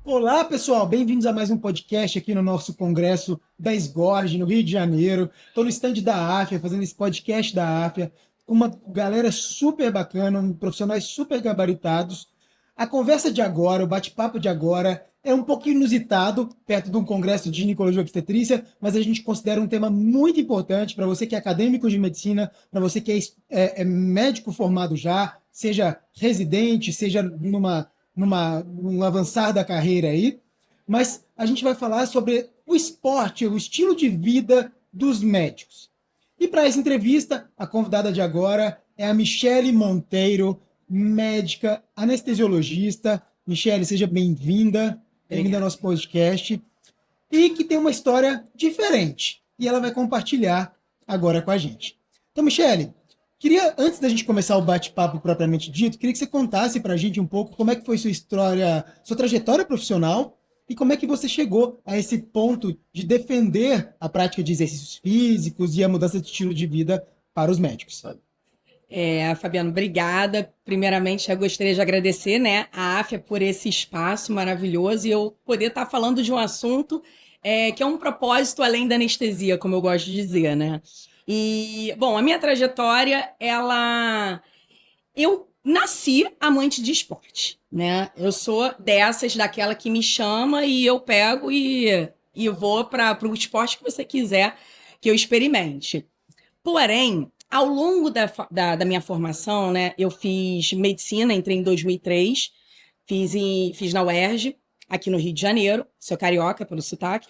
Olá, pessoal, bem-vindos a mais um podcast aqui no nosso congresso da SGORG, no Rio de Janeiro. Estou no stand da AFIA, fazendo esse podcast da AFIA, com uma galera super bacana, profissionais super gabaritados. A conversa de agora, o bate-papo de agora, é um pouquinho inusitado, perto de um congresso de ginecologia e obstetrícia, mas a gente considera um tema muito importante para você que é acadêmico de medicina, para você que é médico formado já, seja residente, seja num avançar da carreira aí, mas a gente vai falar sobre o esporte, o estilo de vida dos médicos. E para essa entrevista, a convidada de agora é a Michele Monteiro, médica anestesiologista. Michele, seja bem-vinda, bem-vinda ao Obrigada. nosso podcast, e que tem uma história diferente. E ela vai compartilhar agora com a gente. Então, Michele, queria, antes da gente começar o bate-papo propriamente dito, queria que você contasse para a gente um pouco como é que foi sua história, sua trajetória profissional e como é que você chegou a esse ponto de defender a prática de exercícios físicos e a mudança de estilo de vida para os médicos. Fabiano, obrigada. Primeiramente, eu gostaria de agradecer, né, a AFIA por esse espaço maravilhoso e eu poder estar falando de um assunto que é um propósito além da anestesia, como eu gosto de dizer, né? E, bom, a minha trajetória, eu nasci amante de esporte, né? Eu sou dessas, daquela que me chama e eu pego e vou para o esporte que você quiser que eu experimente. Porém, ao longo da minha formação, né, eu fiz medicina, entrei em 2003, fiz na UERJ, aqui no Rio de Janeiro, sou carioca pelo sotaque,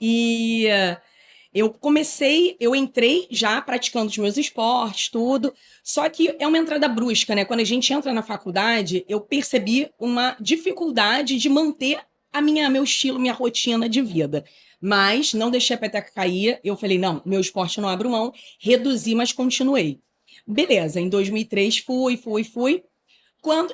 e eu entrei já praticando os meus esportes, tudo, só que é uma entrada brusca, né? Quando a gente entra na faculdade, eu percebi uma dificuldade de manter meu estilo, minha rotina de vida. Mas não deixei a peteca cair, eu falei, não, meu esporte eu não abro mão, reduzi, mas continuei. Beleza, em 2003 fui.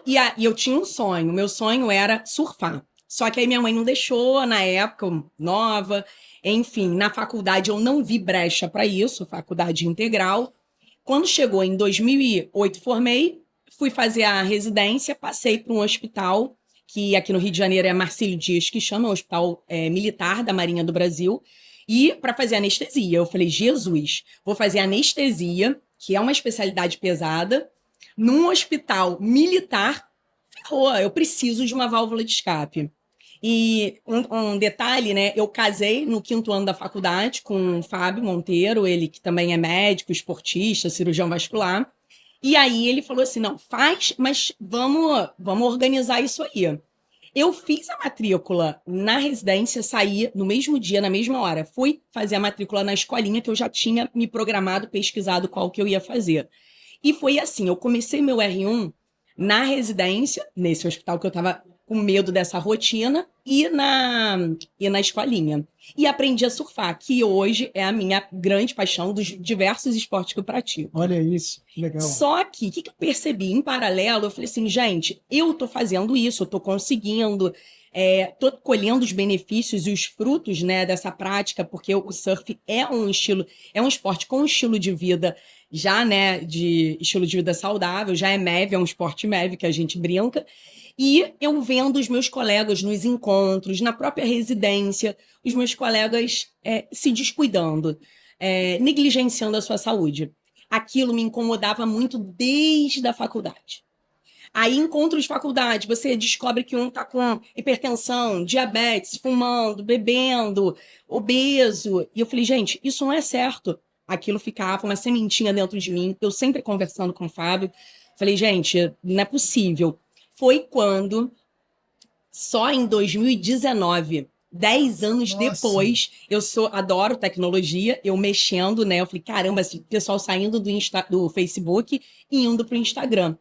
E eu tinha um sonho, meu sonho era surfar. Só que aí minha mãe não deixou, na época, nova. Enfim, na faculdade eu não vi brecha para isso, faculdade integral. Quando chegou em 2008, formei, fui fazer a residência, passei para um hospital, que aqui no Rio de Janeiro é Marcílio Dias, que chama, Hospital Militar da Marinha do Brasil, e para fazer anestesia. Eu falei, Jesus, vou fazer anestesia, que é uma especialidade pesada, num hospital militar, ferrou, eu preciso de uma válvula de escape. E um detalhe, né? Eu casei no quinto ano da faculdade com o Fábio Monteiro, ele que também é médico, esportista, cirurgião vascular. E aí ele falou assim: não, faz, mas vamos organizar isso aí. Eu fiz a matrícula na residência, saí no mesmo dia, na mesma hora. Fui fazer a matrícula na escolinha que eu já tinha me programado, pesquisado qual que eu ia fazer. E foi assim, eu comecei meu R1 na residência, nesse hospital que eu estava com medo dessa rotina, e na escolinha. E aprendi a surfar, que hoje é a minha grande paixão dos diversos esportes que eu pratico. Olha isso, que legal. Só que, o que eu percebi em paralelo, eu falei assim, gente, eu tô fazendo isso, eu tô conseguindo, tô colhendo os benefícios e os frutos, né, dessa prática, porque o surf é um esporte com um estilo de vida já, né, de estilo de vida saudável, já é MEV, é um esporte MEV que a gente brinca, e eu vendo os meus colegas nos encontros, na própria residência, os meus colegas se descuidando, negligenciando a sua saúde. Aquilo me incomodava muito desde a faculdade. Aí, encontros de faculdade, você descobre que um está com hipertensão, diabetes, fumando, bebendo, obeso. E eu falei, gente, isso não é certo. Aquilo ficava uma sementinha dentro de mim. Eu sempre conversando com o Fábio. Falei, gente, não é possível. Foi quando, só em 2019, 10 anos Nossa, depois, adoro tecnologia, eu mexendo, né? Eu falei, caramba, esse pessoal saindo do Facebook e indo pro Instagram.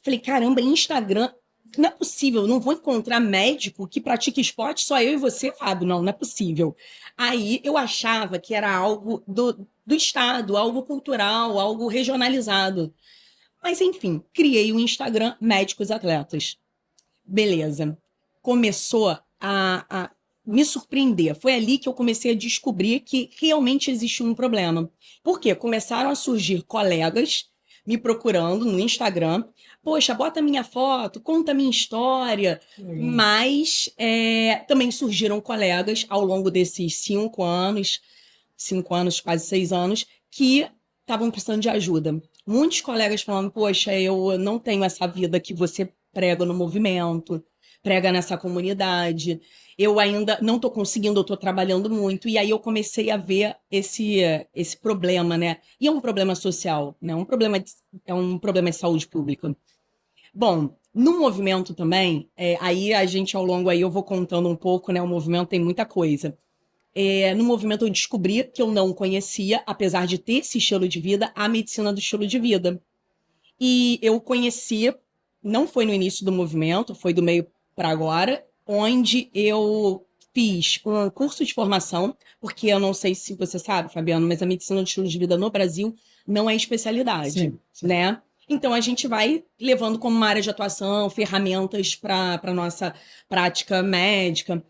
Falei, caramba, Instagram, não é possível, não vou encontrar médico que pratique esporte, só eu e você, Fábio, não é possível. Aí eu achava que era algo do Estado, algo cultural, algo regionalizado. Mas enfim, criei o Instagram Médicos Atletas. Beleza. Começou a me surpreender. Foi ali que eu comecei a descobrir que realmente existia um problema. Por quê? Começaram a surgir colegas me procurando no Instagram. Poxa, bota minha foto, conta minha história. Mas também surgiram colegas ao longo desses 5 anos, quase 6 anos, que estavam precisando de ajuda. Muitos colegas falando, poxa, eu não tenho essa vida que você prega no movimento, prega nessa comunidade. Eu ainda não estou conseguindo, eu estou trabalhando muito. E aí eu comecei a ver esse problema, né? E é um problema social, né? É um problema de saúde pública. Bom, no movimento também, aí a gente ao longo aí eu vou contando um pouco, né? O movimento tem muita coisa. No movimento eu descobri que eu não conhecia, apesar de ter esse estilo de vida, a medicina do estilo de vida. E eu conheci, não foi no início do movimento, foi do meio para agora, onde eu fiz um curso de formação, porque eu não sei se você sabe, Fabiano, mas a medicina do estilo de vida no Brasil não é especialidade, Sim. né? Então a gente vai levando como uma área de atuação ferramentas para a nossa prática médica.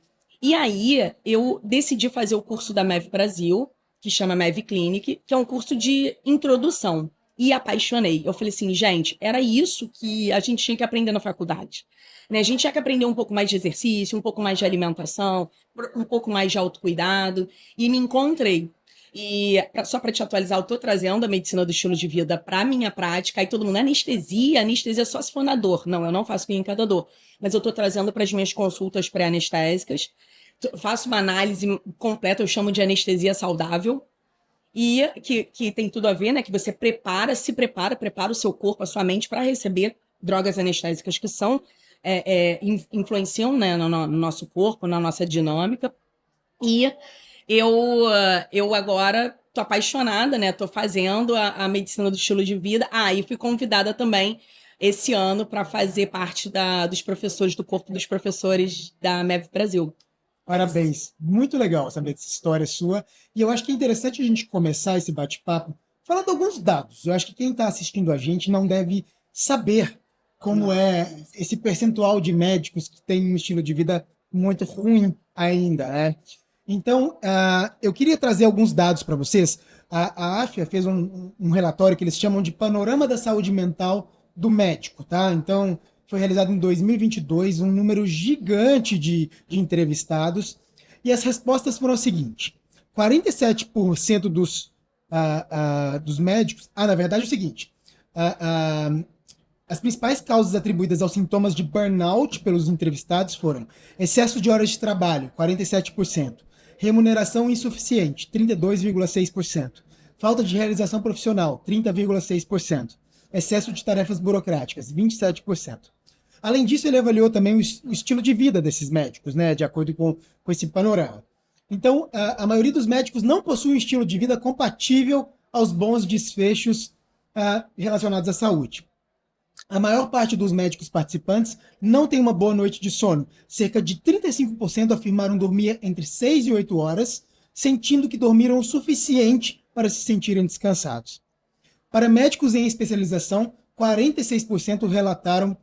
E aí eu decidi fazer o curso da MEV Brasil, que chama MEV Clinic, que é um curso de introdução. E apaixonei. Eu falei assim, gente, era isso que a gente tinha que aprender na faculdade. Né? A gente tinha que aprender um pouco mais de exercício, um pouco mais de alimentação, um pouco mais de autocuidado. E me encontrei. E só para te atualizar, eu estou trazendo a medicina do estilo de vida para a minha prática. Aí todo mundo, anestesia só se for na dor. Não, eu não faço clínica da dor. Mas eu estou trazendo para as minhas consultas pré-anestésicas. Faço uma análise completa, eu chamo de anestesia saudável. E que tem tudo a ver, né? Que você prepara o seu corpo, a sua mente para receber drogas anestésicas que influenciam, né, no nosso corpo, na nossa dinâmica. E eu agora tô apaixonada, né? Tô fazendo a medicina do estilo de vida. E fui convidada também esse ano para fazer parte dos professores, do corpo dos professores da MEV Brasil. Parabéns. Muito legal saber dessa história sua. E eu acho que é interessante a gente começar esse bate-papo falando alguns dados. Eu acho que quem está assistindo a gente não deve saber como é esse percentual de médicos que tem um estilo de vida muito ruim ainda, né? Então, eu queria trazer alguns dados para vocês. A AFIA fez um relatório que eles chamam de Panorama da Saúde Mental do Médico, tá? Então, foi realizado em 2022, um número gigante de entrevistados, e as respostas foram as seguintes: 47% dos médicos. Na verdade é o seguinte: as principais causas atribuídas aos sintomas de burnout pelos entrevistados foram excesso de horas de trabalho, 47%, remuneração insuficiente, 32,6%, falta de realização profissional, 30,6%, excesso de tarefas burocráticas, 27%. Além disso, ele avaliou também o estilo de vida desses médicos, né, de acordo com esse panorama. Então, a maioria dos médicos não possui um estilo de vida compatível aos bons desfechos relacionados à saúde. A maior parte dos médicos participantes não tem uma boa noite de sono. Cerca de 35% afirmaram dormir entre 6 e 8 horas, sentindo que dormiram o suficiente para se sentirem descansados. Para médicos em especialização, 46% relataram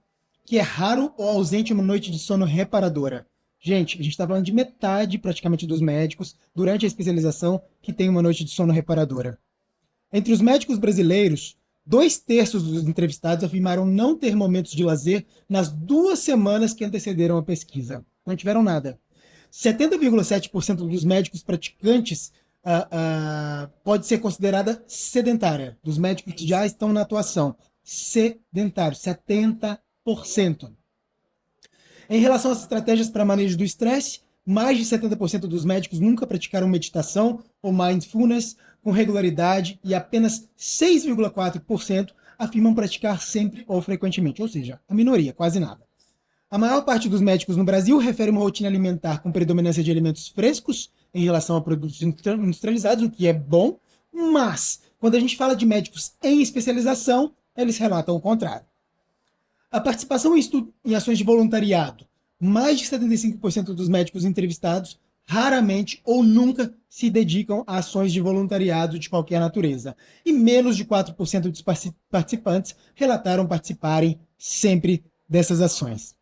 que é raro ou ausente uma noite de sono reparadora. Gente, a gente está falando de metade praticamente dos médicos durante a especialização que tem uma noite de sono reparadora. Entre os médicos brasileiros, 2/3 dos entrevistados afirmaram não ter momentos de lazer nas 2 semanas que antecederam a pesquisa. Não tiveram nada. 70,7% dos médicos praticantes pode ser considerada sedentária, dos médicos que já estão na atuação. Sedentário, 70%. Em relação às estratégias para manejo do estresse, mais de 70% dos médicos nunca praticaram meditação ou mindfulness com regularidade e apenas 6,4% afirmam praticar sempre ou frequentemente, ou seja, a minoria, quase nada. A maior parte dos médicos no Brasil refere uma rotina alimentar com predominância de alimentos frescos em relação a produtos industrializados, o que é bom, mas quando a gente fala de médicos em especialização, eles relatam o contrário. A participação em ações de voluntariado. Mais de 75% dos médicos entrevistados raramente ou nunca se dedicam a ações de voluntariado de qualquer natureza. E menos de 4% dos participantes relataram participarem sempre dessas ações.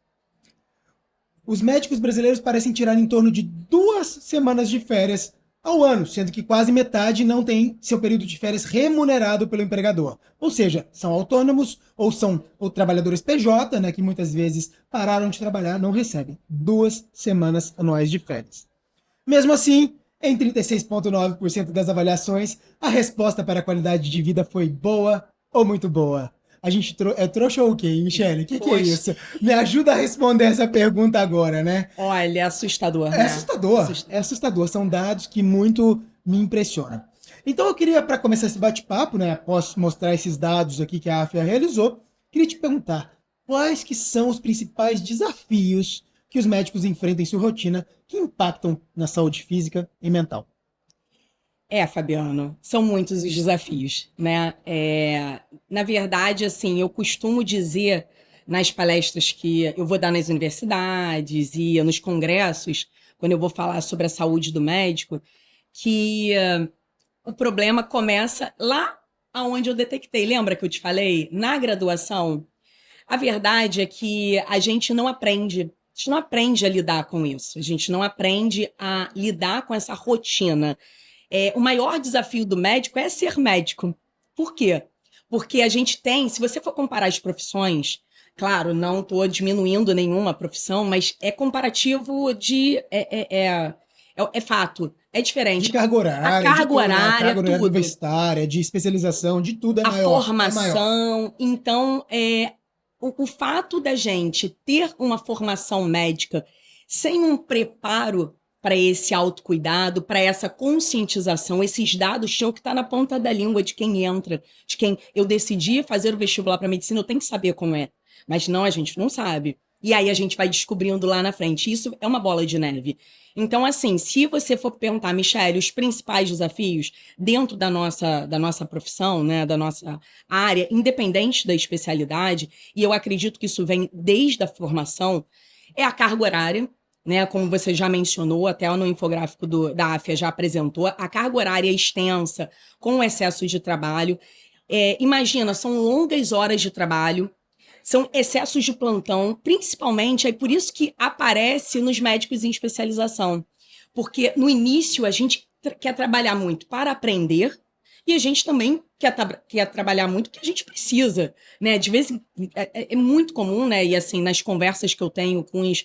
Os médicos brasileiros parecem tirar em torno de 2 semanas de férias ao ano, sendo que quase metade não tem seu período de férias remunerado pelo empregador. Ou seja, são autônomos ou são trabalhadores PJ, né, que muitas vezes pararam de trabalhar, não recebem 2 semanas anuais de férias. Mesmo assim, em 36,9% das avaliações, a resposta para a qualidade de vida foi boa ou muito boa. A gente é trouxa ou o quê, Michele? O que é Poxa. isso? Me ajuda a responder essa pergunta agora, né? Olha, é assustador, É né? assustador, é assustador. São dados que muito me impressionam. Então eu queria, para começar esse bate-papo, né, após mostrar esses dados aqui que a AFIA realizou, queria te perguntar quais que são os principais desafios que os médicos enfrentam em sua rotina que impactam na saúde física e mental. Fabiano, são muitos os desafios, né? Na verdade, assim, eu costumo dizer nas palestras que eu vou dar nas universidades e nos congressos, quando eu vou falar sobre a saúde do médico, que o problema começa lá aonde eu detectei. Lembra que eu te falei? Na graduação, a verdade é que a gente não aprende. A gente não aprende a lidar com isso. A gente não aprende a lidar com essa rotina. O maior desafio do médico é ser médico. Por quê? Porque a gente tem, se você for comparar as profissões, claro, não estou diminuindo nenhuma profissão, mas é comparativo de. É fato, é diferente. De carga horária, A carga de tudo, né? A horária, carga horária tudo. universitária, de especialização, de tudo é A maior. É maior. formação. Então, o fato da gente ter uma formação médica sem um preparo para esse autocuidado, para essa conscientização, esses dados tinham que estar na ponta da língua de quem entra, de quem eu decidi fazer o vestibular para medicina, eu tenho que saber como é. Mas não, a gente não sabe. E aí a gente vai descobrindo lá na frente. Isso é uma bola de neve. Então, assim, se você for perguntar, Michele, os principais desafios dentro da nossa profissão, né, da nossa área, independente da especialidade, e eu acredito que isso vem desde a formação, é a carga horária, né? Como você já mencionou, até no infográfico da AFIA já apresentou, a carga horária extensa, com excesso de trabalho. Imagina, são longas horas de trabalho, são excessos de plantão, principalmente, é por isso que aparece nos médicos em especialização. Porque no início a gente quer trabalhar muito para aprender, e a gente também quer trabalhar muito porque a gente precisa, né? De vez é muito comum, né? E assim, nas conversas que eu tenho com os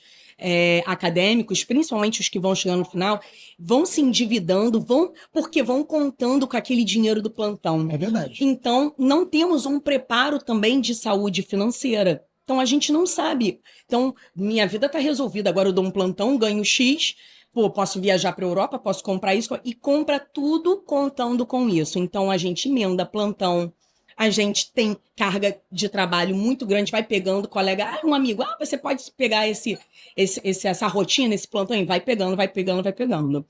acadêmicos, principalmente os que vão chegando no final, vão se endividando, porque vão contando com aquele dinheiro do plantão. É verdade. Então, não temos um preparo também de saúde financeira. Então, a gente não sabe. Então, minha vida está resolvida. Agora eu dou um plantão, ganho X, pô, posso viajar para a Europa, posso comprar isso, e compra tudo contando com isso. Então, a gente emenda plantão, a gente tem carga de trabalho muito grande, vai pegando, colega, um amigo, você pode pegar essa rotina, esse plantão, e vai pegando, vai pegando, vai pegando.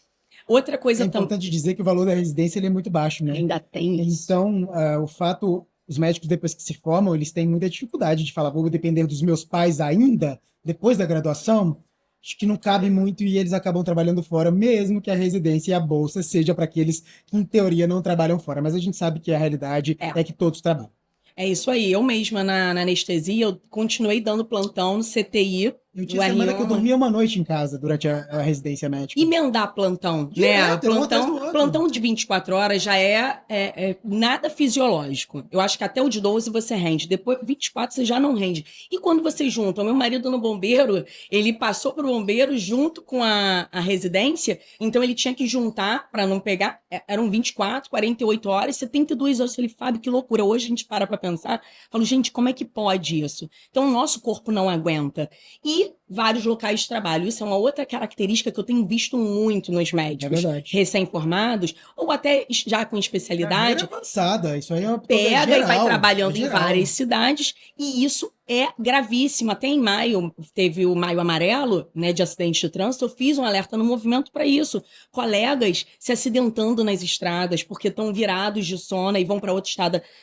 Outra coisa É importante dizer que o valor da residência ele é muito baixo, né? Ainda tem isso. Então, o fato, os médicos depois que se formam, eles têm muita dificuldade de falar, vou depender dos meus pais ainda, depois da graduação, acho que não cabe muito e eles acabam trabalhando fora, mesmo que a residência e a bolsa seja para aqueles que, em teoria, não trabalham fora. Mas a gente sabe que a realidade é que todos trabalham. É isso aí. Eu mesma, na anestesia, eu continuei dando plantão no CTI. Eu tinha semana que eu dormia uma noite em casa durante a residência médica. Emendar plantão, Direto, né? Plantão de 24 horas já é nada fisiológico. Eu acho que até o de 12 você rende. Depois, 24 você já não rende. E quando você junta, o meu marido no bombeiro, ele passou pro bombeiro junto com a residência, então ele tinha que juntar para não pegar. Eram 24, 48 horas, 72 horas. Eu falei, Fábio, que loucura. Hoje a gente para pensar. Falo, gente, como é que pode isso? Então o nosso corpo não aguenta. E vários locais de trabalho. Isso é uma outra característica que eu tenho visto muito nos médicos recém-formados, ou até já com especialidade. Avançada, isso aí pega geral, e vai trabalhando em várias cidades, e isso é gravíssimo. Até em maio, teve o Maio Amarelo, né, de acidente de trânsito, eu fiz um alerta no movimento para isso. Colegas se acidentando nas estradas, porque estão virados de sono e vão para outra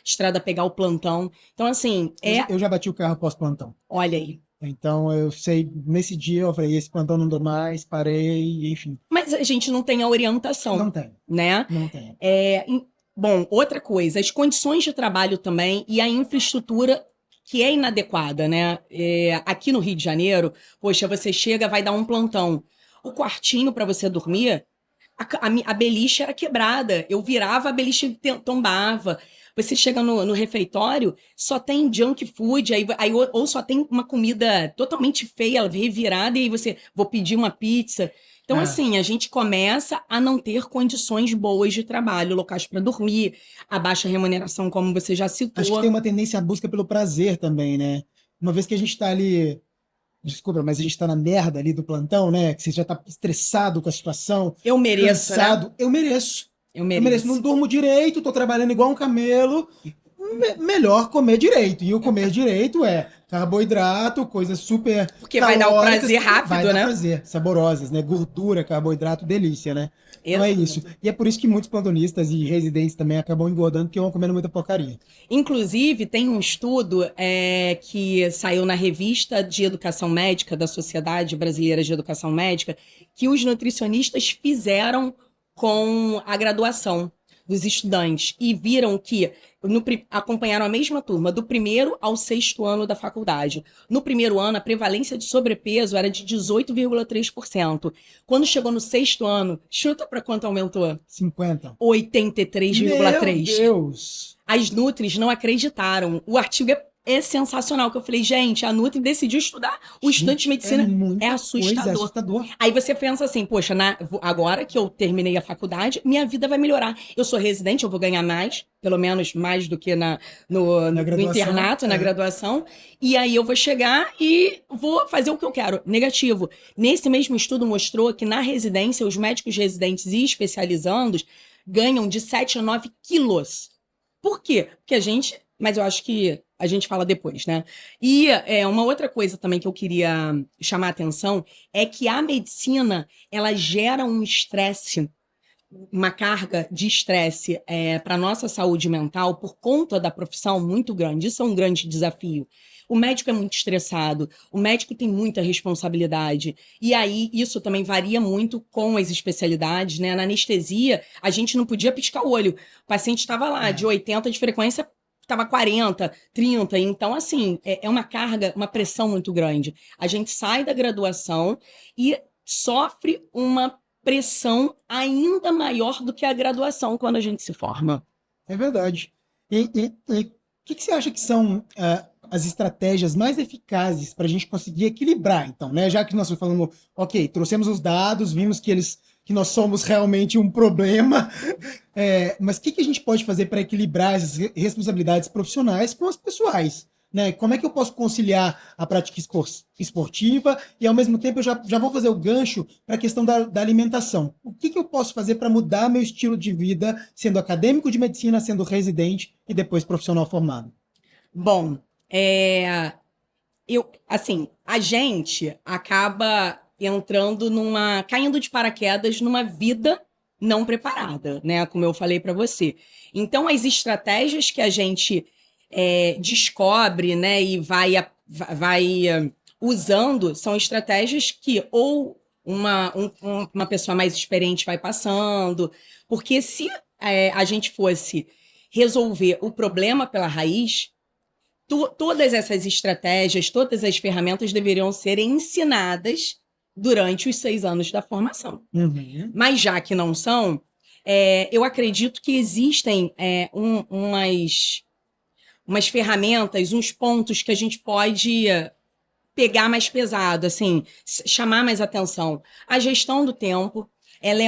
estrada pegar o plantão. Então, assim, Eu já bati o carro pós-plantão. Olha aí. Então, eu sei, nesse dia eu falei, esse plantão não dou mais, parei, enfim. Mas a gente não tem a orientação. Não tem. Né? Não tem. Bom, outra coisa, as condições de trabalho também e a infraestrutura que é inadequada, né? Aqui no Rio de Janeiro, poxa, você chega, vai dar um plantão. O quartinho para você dormir a beliche era quebrada. Eu virava, a beliche tombava. Você chega no refeitório, só tem junk food, ou só tem uma comida totalmente feia, revirada, e aí vou pedir uma pizza. Então, assim, a gente começa a não ter condições boas de trabalho, locais para dormir, a baixa remuneração, como você já citou. Acho que tem uma tendência à busca pelo prazer também, né? Uma vez que a gente tá ali, desculpa, mas a gente tá na merda ali do plantão, né? Que você já tá estressado com a situação, Eu mereço, cansado. né? Eu mereço. Eu Eu mereço. Não mereço. durmo direito, tô trabalhando igual um camelo. Melhor comer direito. E o comer direito é carboidrato, coisas super Porque vai dar o calóricas, prazer vai rápido, dar né? prazer, saborosas, né? Gordura, carboidrato, delícia, né? Então é Exato. isso. E é por isso que muitos plantonistas e residentes também acabam engordando, porque vão comendo muita porcaria. Inclusive, tem um estudo que saiu na revista de Educação Médica da Sociedade Brasileira de Educação Médica, que os nutricionistas fizeram com a graduação dos estudantes e viram que acompanharam a mesma turma, do primeiro ao sexto ano da faculdade. No primeiro ano, a prevalência de sobrepeso era de 18,3%. Quando chegou no sexto ano, chuta para quanto aumentou? 50. 83,3%. Meu Deus! As Nutris não acreditaram. O artigo é sensacional, que eu falei, gente, a Nutri decidiu estudar o estudante de medicina. É assustador. É assustador. Aí você pensa assim, poxa, agora que eu terminei a faculdade, minha vida vai melhorar. Eu sou residente, eu vou ganhar mais, pelo menos mais do que no internato, na graduação. E aí eu vou chegar e vou fazer o que eu quero. Negativo. Nesse mesmo estudo mostrou que na residência, os médicos residentes e especializandos ganham de 7 a 9 quilos. Por quê? Porque mas eu acho que a gente fala depois, né? E uma outra coisa também que eu queria chamar a atenção é que a medicina, ela gera um estresse, uma carga de estresse para a nossa saúde mental por conta da profissão muito grande. Isso é um grande desafio. O médico é muito estressado, o médico tem muita responsabilidade. E aí, isso também varia muito com as especialidades, né? Na anestesia, a gente não podia piscar o olho. O paciente estava lá, de 80 de frequência, estava 40, 30. Então, assim, é uma carga, uma pressão muito grande. A gente sai da graduação e sofre uma pressão ainda maior do que a graduação quando a gente se forma. É verdade. E o que você acha que são as estratégias mais eficazes para a gente conseguir equilibrar, então, né? Já que nós estamos falando, ok, trouxemos os dados, vimos que nós somos realmente um problema, mas o que a gente pode fazer para equilibrar essas responsabilidades profissionais com as pessoais? Né? Como é que eu posso conciliar a prática esportiva e, ao mesmo tempo, eu já vou fazer o gancho para a questão da alimentação. O que eu posso fazer para mudar meu estilo de vida, sendo acadêmico de medicina, sendo residente e depois profissional formado? Bom, a gente acaba caindo de paraquedas numa vida não preparada, né? Como eu falei para você. Então, as estratégias que a gente descobre, né, e vai usando, são estratégias que ou uma pessoa mais experiente vai passando, porque se a gente fosse resolver o problema pela raiz, todas essas estratégias, todas as ferramentas deveriam ser ensinadas durante os 6 anos da formação. Uhum. Mas já que não são, eu acredito que existem umas ferramentas, uns pontos que a gente pode pegar mais pesado, assim, chamar mais atenção. A gestão do tempo, ela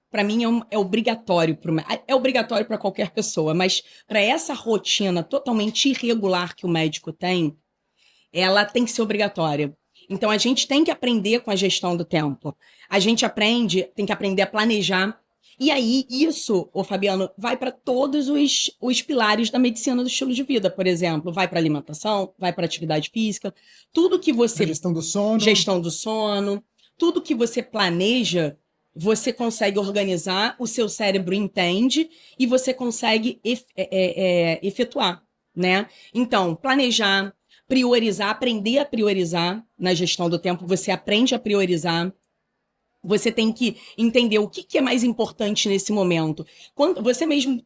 para mim é obrigatório, é obrigatório para qualquer pessoa, mas para essa rotina totalmente irregular que o médico tem, ela tem que ser obrigatória. Então a gente tem que aprender com a gestão do tempo. A gente tem que aprender a planejar. E aí, isso, Fabiano, vai para todos os pilares da medicina do estilo de vida, por exemplo. Vai para alimentação, vai para atividade física, tudo que você... Gestão do sono. Gestão do sono. Tudo que você planeja, você consegue organizar, o seu cérebro entende e você consegue efetuar, né? Então, planejar, priorizar, aprender a priorizar na gestão do tempo. Você aprende a priorizar. Você tem que entender o que é mais importante nesse momento. Quando você mesmo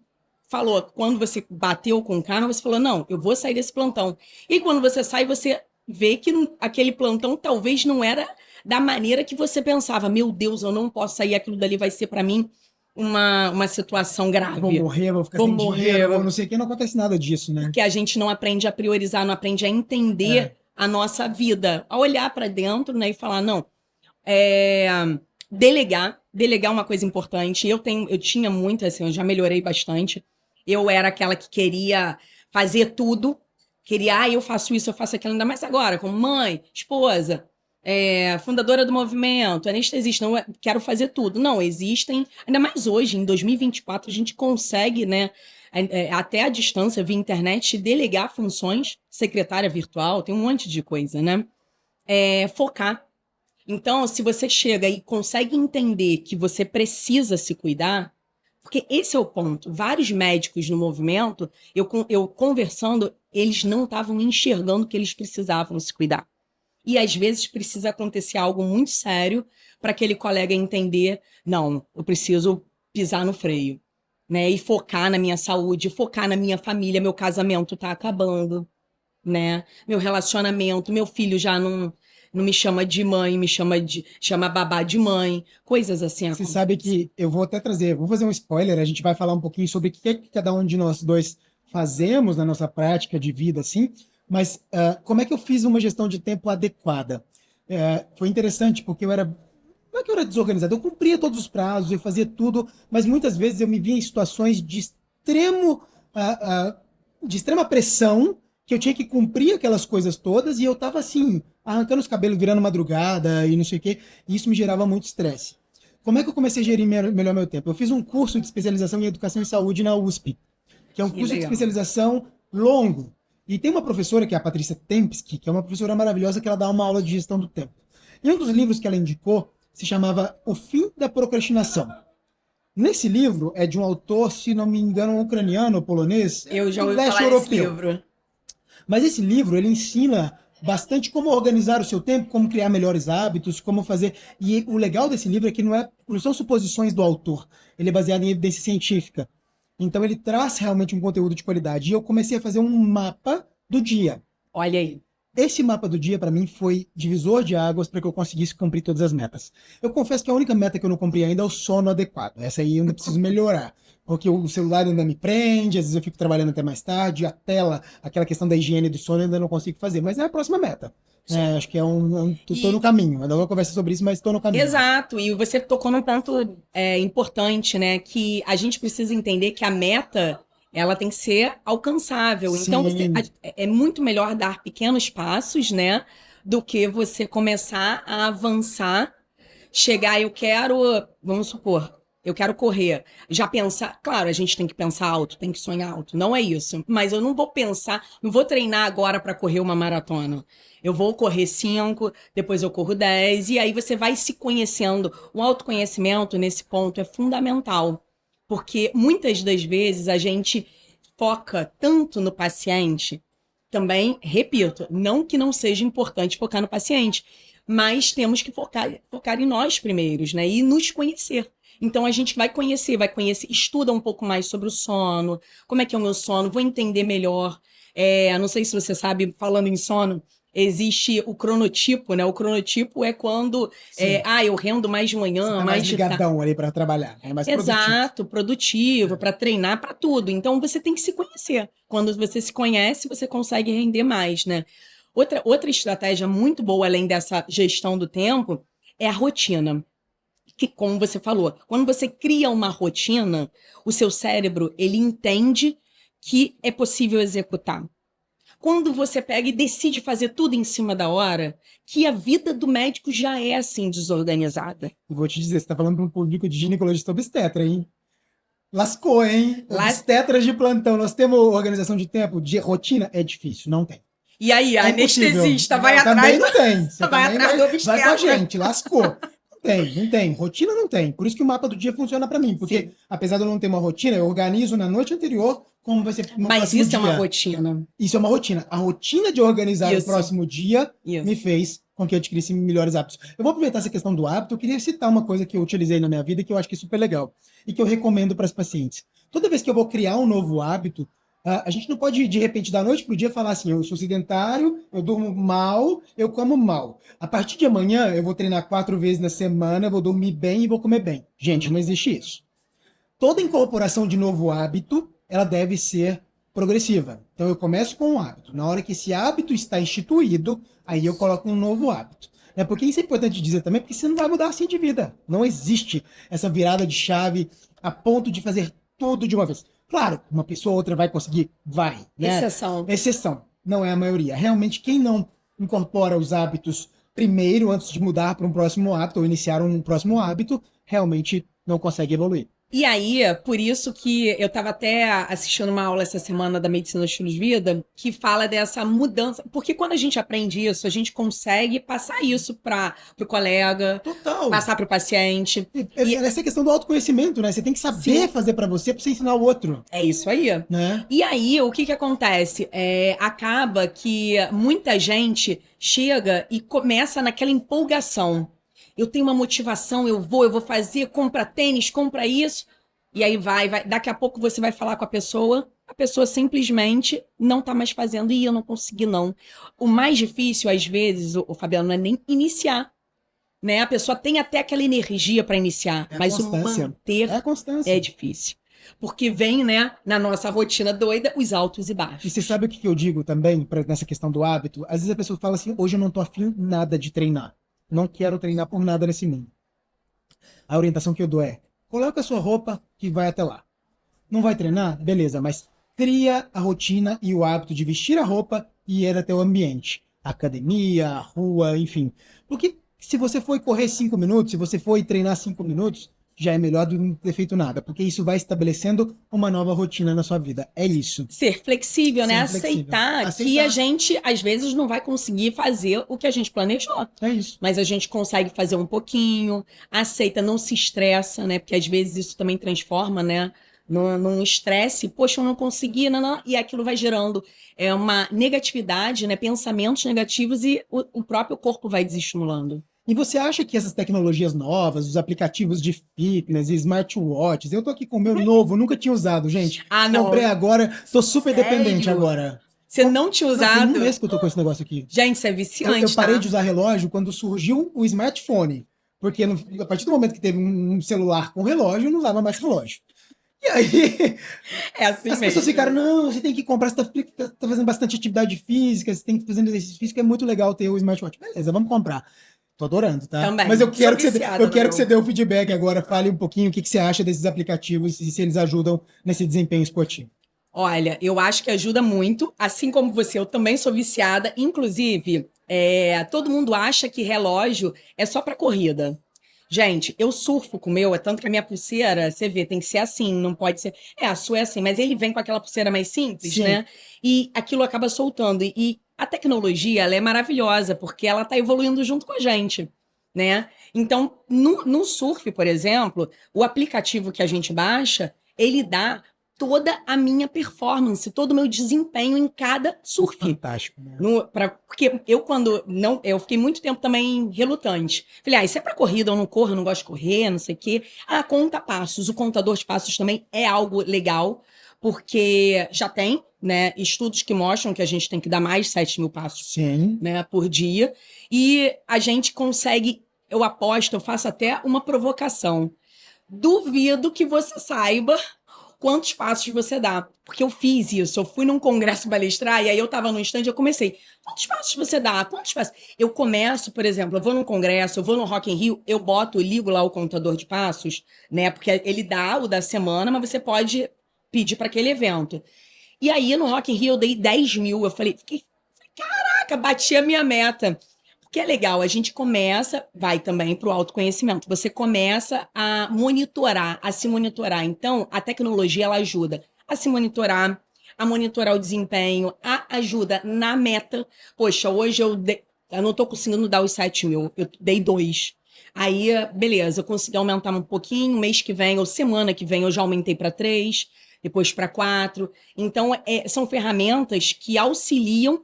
falou, quando você bateu com o carro, você falou, não, eu vou sair desse plantão. E quando você sai, você ver que aquele plantão talvez não era da maneira que você pensava. Meu Deus, eu não posso sair, aquilo dali vai ser para mim uma situação grave. Vou morrer, vou ficar Vou sem morrer. dinheiro, ou não sei o que, não acontece nada disso, né? Porque a gente não aprende a priorizar, não aprende a entender a nossa vida, a olhar para dentro, né, e falar, não, delegar é uma coisa importante. Eu tinha muito, assim, eu já melhorei bastante. Eu era aquela que queria fazer tudo, eu faço isso, eu faço aquilo, ainda mais agora, como mãe, esposa, fundadora do movimento, anestesista, não, quero fazer tudo. Não, existem, ainda mais hoje, em 2024, a gente consegue, né, até à distância, via internet, delegar funções, secretária virtual, tem um monte de coisa, né? Focar. Então, se você chega e consegue entender que você precisa se cuidar, porque esse é o ponto. Vários médicos no movimento, eu conversando, eles não estavam enxergando que eles precisavam se cuidar. E às vezes precisa acontecer algo muito sério para aquele colega entender, não, eu preciso pisar no freio, né? E focar na minha saúde, focar na minha família, meu casamento está acabando, né? Meu relacionamento, meu filho já não me chama de mãe, chama babá de mãe, coisas assim. Você sabe que eu vou até trazer, vou fazer um spoiler, a gente vai falar um pouquinho sobre o que cada um de nós dois fazemos na nossa prática de vida, assim, mas como é que eu fiz uma gestão de tempo adequada? Foi interessante, porque não é que eu era desorganizado, eu cumpria todos os prazos, eu fazia tudo, mas muitas vezes eu me via em situações de extrema pressão, que eu tinha que cumprir aquelas coisas todas, e eu tava assim, arrancando os cabelos, virando madrugada e não sei o quê, e isso me gerava muito estresse. Como é que eu comecei a gerir melhor meu tempo? Eu fiz um curso de especialização em educação e saúde na USP, que é um curso de especialização longo. E tem uma professora, que é a Patrícia Tempsky, que é uma professora maravilhosa, que ela dá uma aula de gestão do tempo. E um dos livros que ela indicou se chamava O Fim da Procrastinação. Nesse livro, é de um autor, se não me engano, um ucraniano ou polonês, eu já do ouvi leste falar desse europeu. livro. Mas esse livro, ele ensina bastante como organizar o seu tempo, como criar melhores hábitos, como fazer... E o legal desse livro é que não são suposições do autor. Ele é baseado em evidência científica. Então ele traz realmente um conteúdo de qualidade. E eu comecei a fazer um mapa do dia. Olha aí. Esse mapa do dia, para mim, foi divisor de águas para que eu conseguisse cumprir todas as metas. Eu confesso que a única meta que eu não cumpri ainda é o sono adequado. Essa aí eu ainda preciso melhorar. Porque o celular ainda me prende, às vezes eu fico trabalhando até mais tarde, a tela, aquela questão da higiene do sono eu ainda não consigo fazer. Mas é a próxima meta. Acho que tô no caminho. Ainda vou conversar sobre isso, mas estou no caminho. Exato, e você tocou num ponto importante, né? Que a gente precisa entender que a meta, ela tem que ser alcançável. Sim. Então, é muito melhor dar pequenos passos, né? Do que você começar a avançar, chegar, vamos supor, eu quero correr. Já pensar, claro, a gente tem que pensar alto, tem que sonhar alto, não é isso. Mas eu não vou treinar agora para correr uma maratona. Eu vou correr 5, depois eu corro 10, e aí você vai se conhecendo. O autoconhecimento, nesse ponto, é fundamental. Porque muitas das vezes a gente foca tanto no paciente, também, repito, não que não seja importante focar no paciente, mas temos que focar em nós primeiros, né? E nos conhecer. Então a gente vai conhecer, estuda um pouco mais sobre o sono, como é que é o meu sono, vou entender melhor. Não sei se você sabe, falando em sono, existe o cronotipo, né? O cronotipo é quando eu rendo mais de manhã, Você tá mais de ligadão ali para trabalhar, é mais produtivo. Exato, produtivo, para treinar, para tudo. Então você tem que se conhecer. Quando você se conhece, você consegue render mais, né? Outra estratégia muito boa, além dessa gestão do tempo, é a rotina. Que, como você falou, quando você cria uma rotina, o seu cérebro, ele entende que é possível executar. Quando você pega e decide fazer tudo em cima da hora, que a vida do médico já é assim desorganizada. Vou te dizer, você está falando para um público de ginecologista obstetra, hein? Lascou, hein? Obstetras de plantão. Nós temos organização de tempo, de rotina? É difícil, não tem. E aí, a anestesista vai atrás. Também não tem. Você vai atrás do obstetra. Vai com a gente, lascou. Não tem. Rotina não tem. Por isso que o mapa do dia funciona para mim. Porque, sim, apesar de eu não ter uma rotina, eu organizo na noite anterior como vai ser no Mas isso dia. É uma rotina. Isso é uma rotina. A rotina de organizar o próximo dia me fez com que eu adquirisse melhores hábitos. Eu vou aproveitar essa questão do hábito. Eu queria citar uma coisa que eu utilizei na minha vida e que eu acho que é super legal. E que eu recomendo para os pacientes. Toda vez que eu vou criar um novo hábito, A gente não pode, de repente, da noite pro dia, falar assim, eu sou sedentário, eu durmo mal, eu como mal. A partir de amanhã, eu vou treinar 4 vezes na semana, eu vou dormir bem e vou comer bem. Gente, não existe isso. Toda incorporação de novo hábito, ela deve ser progressiva. Então, eu começo com um hábito. Na hora que esse hábito está instituído, aí eu coloco um novo hábito. Porque isso é importante dizer também, porque você não vai mudar assim de vida. Não existe essa virada de chave a ponto de fazer tudo de uma vez. Claro, uma pessoa ou outra vai conseguir, vai, né? Exceção. Exceção, não é a maioria. Realmente, quem não incorpora os hábitos primeiro, antes de mudar para um próximo hábito ou iniciar um próximo hábito, realmente não consegue evoluir. E aí, por isso que eu estava até assistindo uma aula essa semana da Medicina do Estilo de Vida, que fala dessa mudança. Porque quando a gente aprende isso, a gente consegue passar isso para o colega, Total. passar para o paciente. Essa questão do autoconhecimento, né? Você tem que saber Sim. fazer para você ensinar o outro. É isso aí. Né? E aí, o que acontece? Acaba que muita gente chega e começa naquela empolgação. Eu tenho uma motivação, eu vou fazer, compra tênis, compra isso. E aí vai. Daqui a pouco você vai falar com a pessoa simplesmente não tá mais fazendo e eu não consegui, não. O mais difícil, às vezes, o Fabiano, não é nem iniciar. Né? A pessoa tem até aquela energia para iniciar, mas o manter a constância. é difícil. Porque vem, né, na nossa rotina doida, os altos e baixos. E você sabe o que eu digo também, nessa questão do hábito? Às vezes a pessoa fala assim, hoje eu não tô afim nada de treinar. Não quero treinar por nada nesse mundo. A orientação que eu dou é, coloca a sua roupa que vai até lá. Não vai treinar? Beleza, mas cria a rotina e o hábito de vestir a roupa e ir até o ambiente. A academia, a rua, enfim. Porque se você for correr 5 minutos, se você for treinar 5 minutos, já é melhor do que não ter feito nada, porque isso vai estabelecendo uma nova rotina na sua vida. É isso. Ser flexível, né? Aceitar que a gente, às vezes, não vai conseguir fazer o que a gente planejou. É isso. Mas a gente consegue fazer um pouquinho, aceita, não se estressa, né? Porque às vezes isso também transforma, né? Num estresse, poxa, eu não consegui, não, e aquilo vai gerando uma negatividade, né? Pensamentos negativos e o próprio corpo vai desestimulando. E você acha que essas tecnologias novas, os aplicativos de fitness, smartwatches, eu tô aqui com o meu novo, nunca tinha usado, gente. Não. Comprei agora, tô super dependente agora. Você não tinha usado? Tem um mês que eu tô com esse negócio aqui. Gente, isso é viciante, eu parei de usar relógio quando surgiu o smartphone. Porque a partir do momento que teve um celular com relógio, eu não usava mais relógio. E aí, assim as pessoas ficaram, não, você tem que comprar, você tá fazendo bastante atividade física, você tem que fazer exercício físico, é muito legal ter o smartwatch. Beleza, vamos comprar. Tô adorando, tá? Também. Mas eu quero que você dê o feedback agora, fale um pouquinho o que você acha desses aplicativos e se eles ajudam nesse desempenho esportivo. Olha, eu acho que ajuda muito, assim como você, eu também sou viciada, inclusive, todo mundo acha que relógio é só para corrida. Gente, eu surfo com o meu, é tanto que a minha pulseira, você vê, tem que ser assim, não pode ser... a sua é assim, mas ele vem com aquela pulseira mais simples, Sim. né? E aquilo acaba soltando. E a tecnologia, ela é maravilhosa, porque ela tá evoluindo junto com a gente, né? Então, no surf, por exemplo, o aplicativo que a gente baixa, ele dá toda a minha performance, todo o meu desempenho em cada surf. Fantástico, né? Porque eu fiquei muito tempo também relutante. Falei, isso é pra corrida, eu não corro, eu não gosto de correr, não sei o quê. Conta passos, o contador de passos também é algo legal, porque já tem, né, estudos que mostram que a gente tem que dar mais de 7 mil passos, Sim. Né, por dia. E a gente consegue, eu aposto, eu faço até uma provocação. Duvido que você saiba quantos passos você dá. Porque eu fiz isso, eu fui num congresso palestrar e aí eu tava no stand e eu comecei. Quantos passos você dá? Quantos passos? Eu começo, por exemplo, eu vou num congresso, eu vou no Rock in Rio, eu ligo lá o contador de passos, né? Porque ele dá o da semana, mas você pode pedir para aquele evento. E aí no Rock in Rio eu dei 10 mil, eu falei, caraca, bati a minha meta. Que é legal, a gente começa, vai também para o autoconhecimento, você começa a se monitorar. Então, a tecnologia, ela ajuda a se monitorar, a monitorar o desempenho, ajuda na meta. Poxa, hoje eu não estou conseguindo dar os 7 mil, eu dei 2. Aí, beleza, eu consegui aumentar um pouquinho, mês que vem ou semana que vem eu já aumentei para 3, depois para 4. Então, são ferramentas que auxiliam